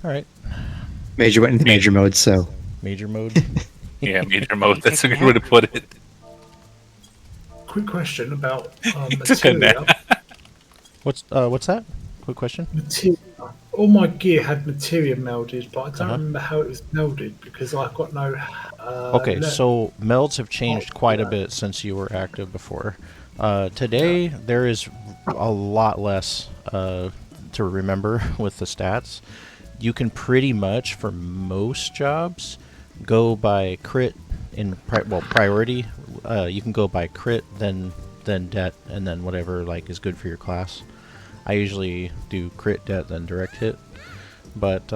All right. Major went into major mode, so Major mode. Yeah, major mode. That's a good way to put it. Quick question about He took a nap. materia. What's that? Quick question. Materia. All my gear had materia melded, but I Uh don't huh. remember how it was melded because I've got no. Okay, so melds have Oh, changed quite a yeah. bit since you were active before. Today there is a lot less to remember with the stats. You can pretty much, for most jobs, go by crit in priority. You can go by crit, then det, and then whatever like is good for your class. I usually do crit, det, then direct hit, but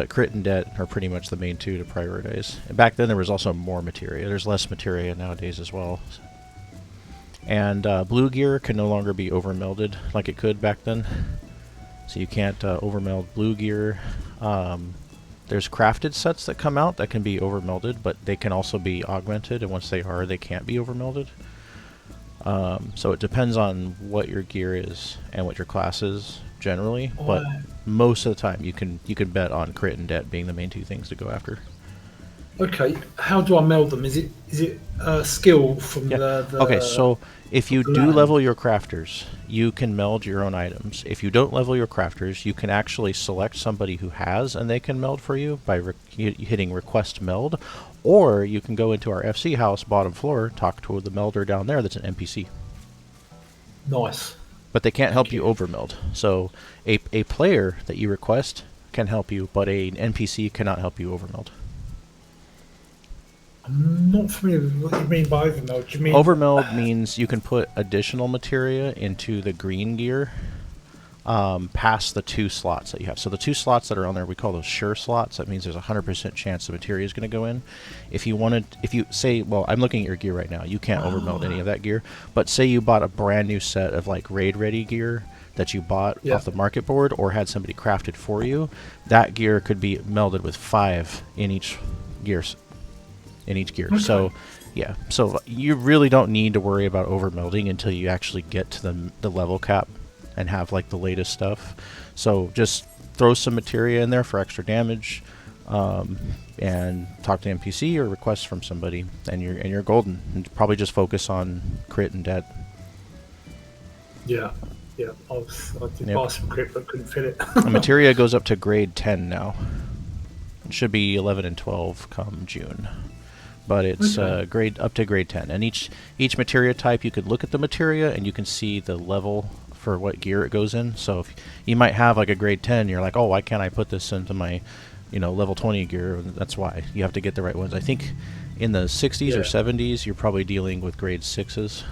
crit and det are pretty much the main two to prioritize. And back then there was also more materia. There's less materia nowadays as well. And blue gear can no longer be overmelded like it could back then. So you can't overmeld blue gear. There's crafted sets that come out that can be overmelded, but they can also be augmented, and once they are, they can't be overmelded. So it depends on what your gear is and what your class is generally, but I- most of the time you can bet on crit and det being the main two things to go after. Okay, how do I meld them? Is it skill from Yeah. the Okay, so if you the do land? level your crafters, you can meld your own items. If you don't level your crafters, you can actually select somebody who has, and they can meld for you by hitting request meld, or you can go into our FC house bottom floor, talk to the melder down there that's an NPC. Nice. But they can't help Thank you you. overmeld. So a player that you request can help you, but an NPC cannot help you overmeld. I'm not familiar with what you mean by overmeld. Do you mean Overmeld means you can put additional materia into the green gear past the two slots that you have. So the two slots that are on there, we call those sure slots. That means there's a 100% chance the materia is going to go in. If you say, well, I'm looking at your gear right now. You can't overmeld any of that gear. But say you bought a brand new set of like raid ready gear that you bought Yeah. off the market board or had somebody crafted for you. That gear could be melded with 5 in each gear. Okay. So, yeah. So you really don't need to worry about overmelding until you actually get to the level cap and have like the latest stuff. So just throw some materia in there for extra damage, and talk to NPC or request from somebody, and you're golden. And probably just focus on crit and det. Yeah, yeah. I did Yep. buy some crit, but couldn't fit it. The materia goes up to grade 10 now. It should be 11 and 12 come June. But it's Okay. grade up to grade 10, and each materia type you could look at the materia and you can see the level for what gear it goes in. So if you might have like a grade 10, you're like, oh, why can't I put this into my, level 20 gear? And that's why you have to get the right ones. I think in the 60s or Yeah. 70s, you're probably dealing with grade 6s.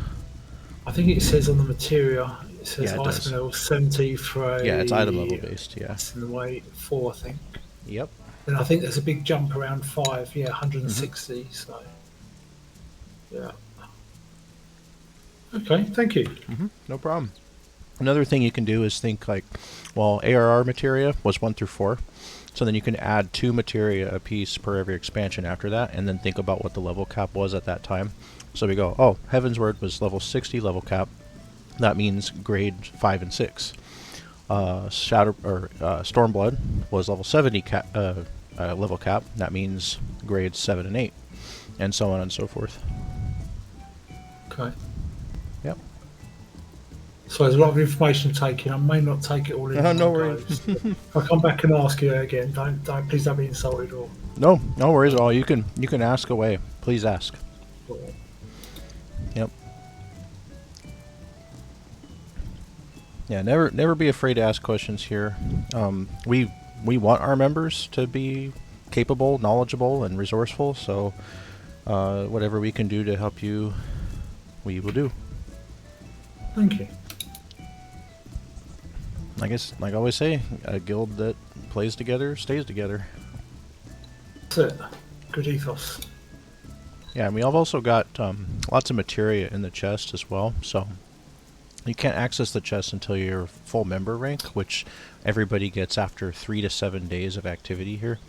I think it says on the materia, it says Yeah, it ice does. mineral 73. Yeah, it's item level based. Yeah. That's in the weight 4, I think. Yep. And I think there's a big jump around 5. Yeah, Mm-hmm. 160. So, yeah. Okay, thank you. No problem. Another thing you can do is think like, well, ARR materia was 1 through 4. So then you can add 2 materia a piece per every expansion after that, and then think about what the level cap was at that time. So we go, oh, Heaven's Word was level 60 level cap. That means grade 5 and 6. Stormblood was level 70 level cap. That means grades 7 and 8, and so on and so forth. Okay. Yep. So there's a lot of information taken. I may not take it all in. No one go. worries. So if I come back and ask you again, please don't be insulted or. No worries at all. You can ask away. Please ask. or Yep. Yeah, never be afraid to ask questions here. We want our members to be capable, knowledgeable, and resourceful. So whatever we can do to help you, we will do. Thank you. I guess, like I always say, a guild that plays together stays together. That's it. Good ethos. Yeah, and we have also got lots of materia in the chest as well. So you can't access the chest until you're full member rank, which everybody gets after 3 to 7 days of activity here.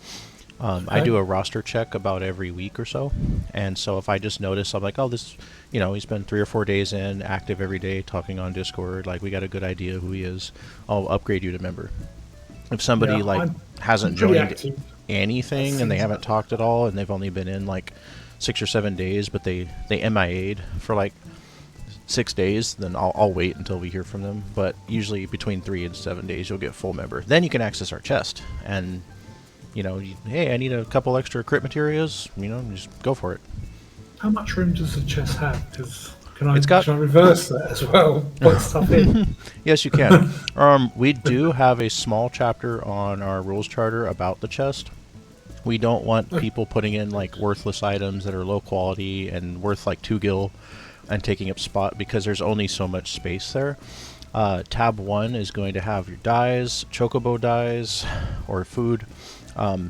I Okay. do a roster check about every week or so, and so if I just notice, I'm like, oh, this, he's been 3 or 4 days in, active every day, talking on Discord, like we got a good idea who he is, I'll upgrade you to member. If somebody Yeah, like I'm hasn't pretty joined active. anything and they haven't talked at all, and they've only been in like 6 or 7 days, but they MIA'd for like 6 days, then I'll wait until we hear from them. But usually between 3 and 7 days, you'll get full member. Then you can access our chest, and hey, I need a couple extra crit materials. Just go for it. How much room does the chest have? Because can It's got- can I reverse that as well? Put stuff in. Yes, you can. We do have a small chapter on our rules charter about the chest. We don't want people putting in like worthless items that are low quality and worth like 2 gil and taking up spot, because there's only so much space there. Tab 1 is going to have your dyes, chocobo dyes, or food.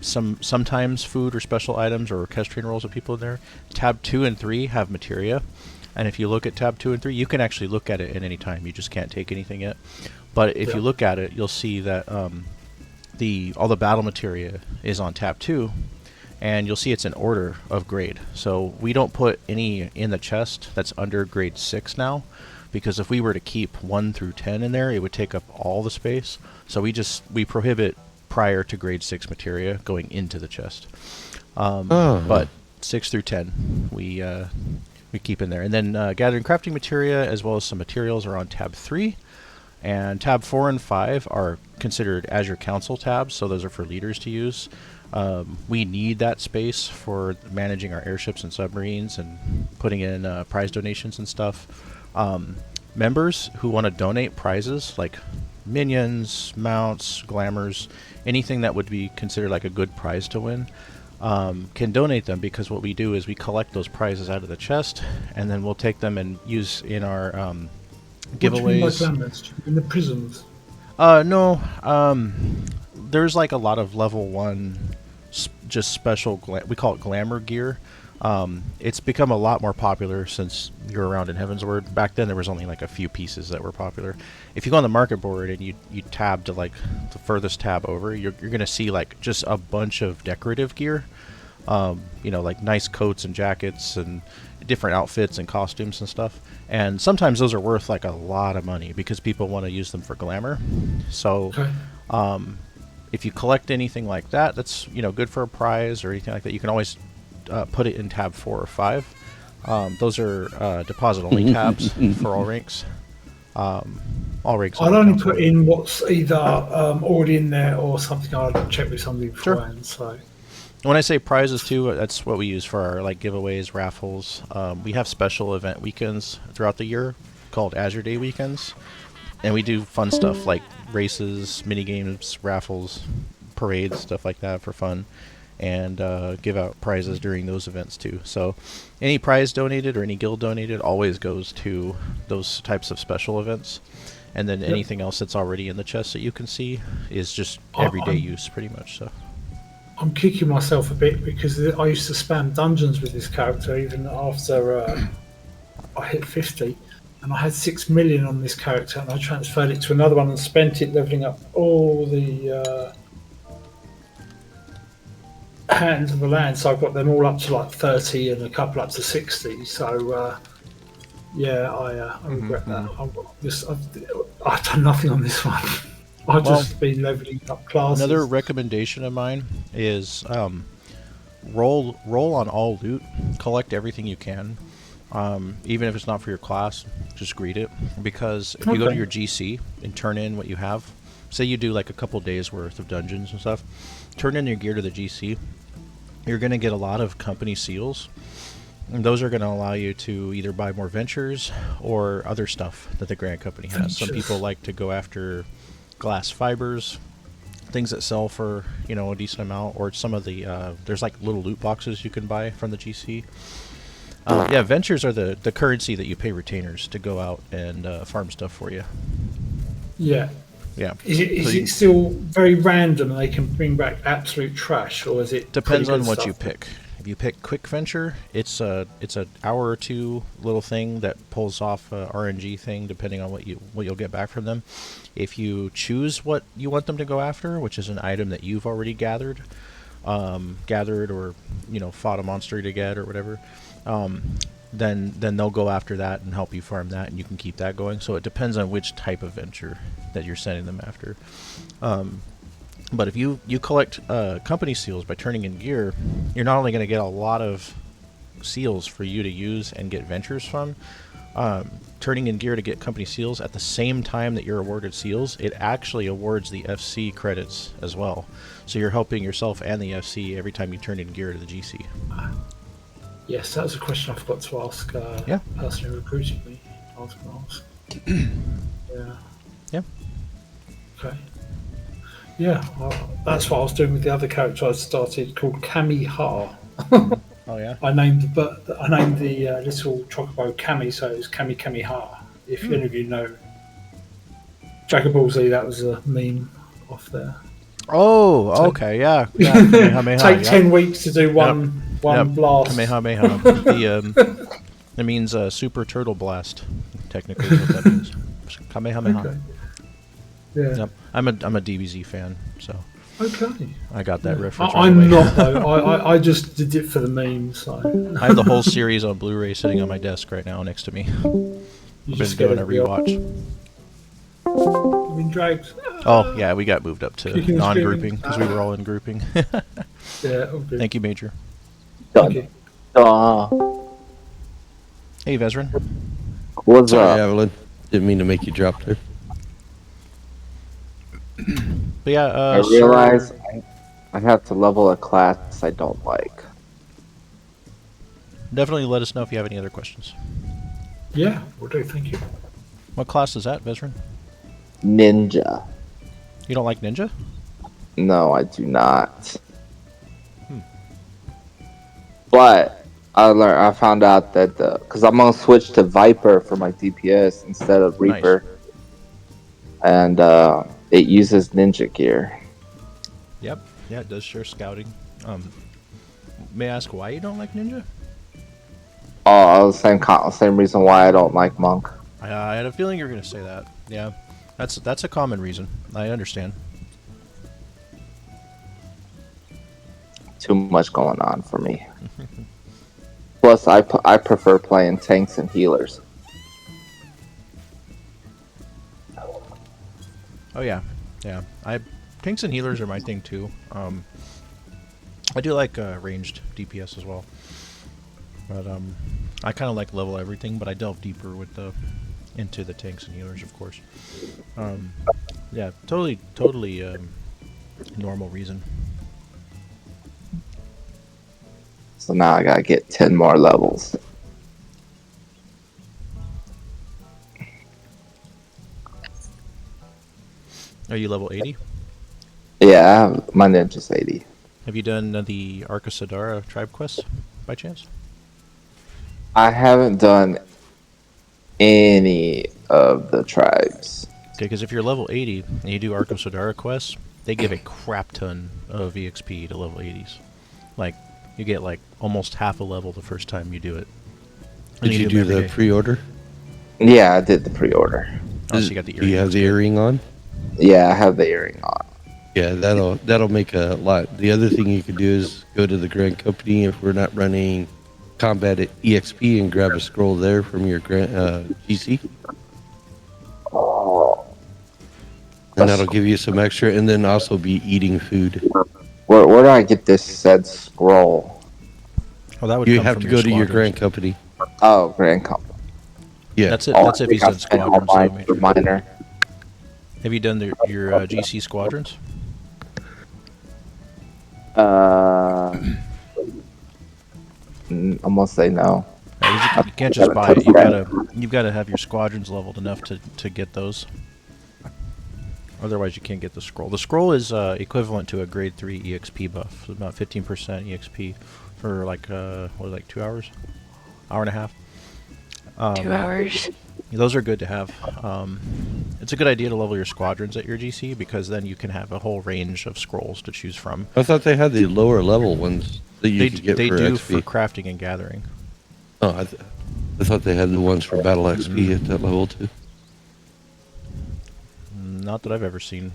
Sometimes food or special items or orchestrion rolls with people in there. Tab 2 and 3 have materia. And if you look at tab 2 and 3, you can actually look at it at any time. You just can't take anything yet. But if you look at it, you'll see that all the battle materia is on tab 2, and you'll see it's in order of grade. So we don't put any in the chest that's under grade 6 now, because if we were to keep 1 through 10 in there, it would take up all the space. So we prohibit prior to grade 6 materia going into the chest. But 6 through 10 we keep in there. And then gathering crafting materia as well as some materials are on tab 3. And tab 4 and 5 are considered Azure Council tabs, so those are for leaders to use. We need that space for managing our airships and submarines and putting in prize donations and stuff. Members who want to donate prizes like minions, mounts, glamours, anything that would be considered like a good prize to win, can donate them, because what we do is we collect those prizes out of the chest, and then we'll take them and use in our giveaways. What do you mean by glamours? In the prisons? No. There's like a lot of level 1 just special we call it glamour gear. It's become a lot more popular since you're around in Heavensward. Back then there was only like a few pieces that were popular. If you go on the market board and you tab to like the furthest tab over, you're going to see like just a bunch of decorative gear. Like nice coats and jackets and different outfits and costumes and stuff. And sometimes those are worth like a lot of money because people want to use them for glamour. So if you collect anything like that, that's good for a prize or anything like that, you can always put it in tab 4 or 5. Those are deposit only tabs for all ranks. All ranks. I'll only put in what's either already in there or something I'll check with somebody beforehand. So when I say prizes too, that's what we use for our like giveaways, raffles. We have special event weekends throughout the year called Azure Day weekends, and we do fun stuff like races, mini games, raffles, parades, stuff like that for fun, and give out prizes during those events too. So any prize donated or any guild donated always goes to those types of special events, and then anything else that's already in the chest that you can see is just everyday use pretty much. So I'm kicking myself a bit because I used to spam dungeons with this character even after I hit 50, and I had 6 million on this character, and I transferred it to another one and spent it leveling up all the hands of the land. So I've got them all up to like 30 and a couple up to 60. So I regret that. I've done nothing on this one. I've just been leveling up classes. Another recommendation of mine is roll on all loot, collect everything you can, even if it's not for your class. Just greet it, because if you go to your GC and turn in what you have, say you do like a couple days worth of dungeons and stuff, turn in your gear to the GC, you're going to get a lot of company seals, and those are going to allow you to either buy more ventures or other stuff that the Grand Company has. Some people like to go after glass fibers, things that sell for a decent amount, or some of the there's like little loot boxes you can buy from the GC. Ventures are the currency that you pay retainers to go out and farm stuff for you. Yeah. Is it still very random and they can bring back absolute trash, or is it depends on what you pick? If you pick quick venture, it's an hour or two little thing that pulls off a RNG thing depending on what you'll get back from them. If you choose what you want them to go after, which is an item that you've already gathered or fought a monster to get or whatever, then they'll go after that and help you farm that, and you can keep that going. So it depends on which type of venture that you're sending them after. But if you collect company seals by turning in gear, you're not only going to get a lot of seals for you to use and get ventures from. Turning in gear to get company seals at the same time that you're awarded seals, it actually awards the FC credits as well. So you're helping yourself and the FC every time you turn in gear to the GC. Yes, that was a question I forgot to ask. Yeah. The person who recruited me. I was going to ask. Yeah. Yeah. Okay. Yeah, that's what I was doing with the other character I started called Kami Ha. Oh yeah. I named the little chocobo Kami, so it was Kami Kami Ha. If any of you know Dragon Ball Z, that was a meme off there. Oh, okay, yeah. Kamehameha, Take yeah. 10 weeks to do one Yep. blast. Kamehameha. It means super turtle blast. Technically, is what that means. Kamehameha. Okay. Yeah. Yep. I'm a DBZ fan, so Okay. I got that reference. Right I'm away. not though. I just did it for the meme. So I have the whole series on Blu-ray sitting on my desk right now next to me. you I've just been get doing a rewatch. I'm in drags. Oh yeah, we got moved up to Kicking and non-grouping screaming. because we were all in grouping. Yeah. Okay. Thank you, Major. Thank you. Hey, Vezran. What's Sorry, up? Evelyn. Didn't mean to make you drop there. But yeah, I realize I have to level a class I don't like. definitely let us know if you have any other questions. Yeah, we'll do. Thank you. What class is that, Vezran? Ninja. You don't like Ninja? No, I do not. Hmm. But I found out that because I'm gonna switch to Viper for my DPS instead of Nice. Reaper, and it uses ninja gear. Yep. Yeah, it does share scouting. May I ask why you don't like Ninja? Oh, same reason why I don't like Monk. I had a feeling you were going to say that. Yeah, that's a common reason. I understand. Too much going on for me. Plus, I prefer playing tanks and healers. Oh yeah, yeah. Tanks and healers are my thing too. I do like ranged DPS as well, but I kind of like level everything. But I delve deeper with into the tanks and healers, of course. Yeah, totally normal reason. So now I gotta get 10 more levels. Are you level 80? Yeah, my ninja's 80. Have you done the Arca Sadara tribe quest by chance? I haven't done any of the tribes. Okay, because if you're level 80 and you do Arca Sadara quests, they give a crap ton of EXP to level 80s. Like, you get like almost half a level the first time you do it. And Did you them do every the day. pre-order? Yeah, I did the pre-order. Oh, so you got the Do you have earrings. the earring on? Yeah, I have the earring on. Yeah, that'll make a lot. The other thing you could do is go to the Grand Company if we're not running combat at EXP and grab a scroll there from your GC, Oh, and that'll give you some extra. And then also be eating food. where do I get this said scroll? Oh, that would You come have from to go to your squadrons. Grand Company. Oh, Grand Company. That's Yeah, it. That's if he's done squadrons. So, Major. Reminder. Have you done your GC squadrons? I'm gonna say no. You can't just buy it. You've gotta have your squadrons leveled enough to get those. Otherwise, you can't get the scroll. The scroll is equivalent to a grade 3 EXP buff, so about 15% EXP for like 2 hours, hour and a half. 2 hours. Those are good to have. It's a good idea to level your squadrons at your GC because then you can have a whole range of scrolls to choose from. I thought they had the lower level ones that you could get They for do XP. for crafting and gathering. Oh, I thought they had the ones for battle XP at that level too. Not that I've ever seen.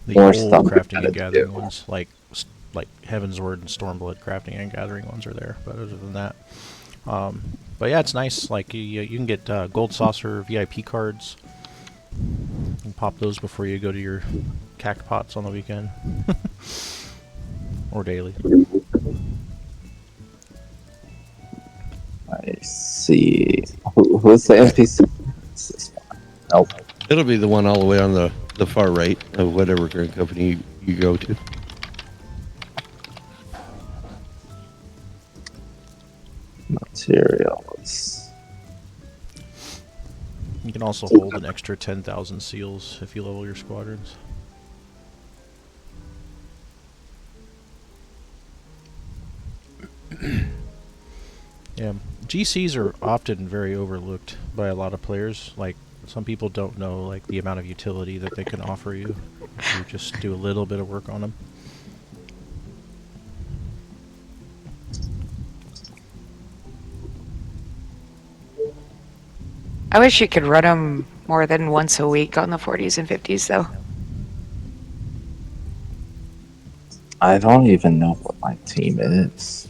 The More old stuff crafting to and gathering uh, do. ones, like Heaven's Word and Stormblood crafting and gathering ones are there. But other than that, but yeah, it's nice. Like you can get gold saucer VIP cards. You can pop those before you go to your cact pots on the weekend. Or daily. I see. Who's the NPC? Nope. It'll be the one all the way on the far right of whatever Grand Company you go to. Materials. You can also hold an extra 10,000 seals if you level your squadrons. Yeah, GCs are often very overlooked by a lot of players. Like, some people don't know like the amount of utility that they can offer you if you just do a little bit of work on them. I wish you could run them more than once a week on the 40s and 50s, though. I don't even know what my team is.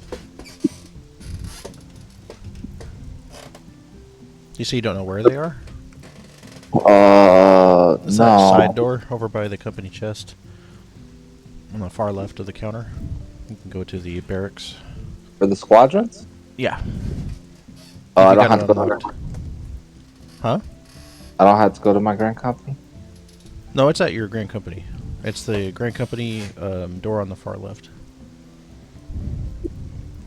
You say you don't know where they are? Is that No. side door over by the company chest? On the far left of the counter. You can go to the barracks. For the squadrons? Yeah. I you don't got have it to unlocked. Huh? I don't have to go to my Grand Company? No, it's at your Grand Company. It's the Grand Company door on the far left.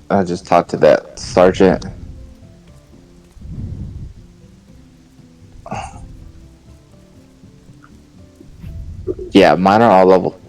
I just talked to that sergeant. Yeah, mine are all level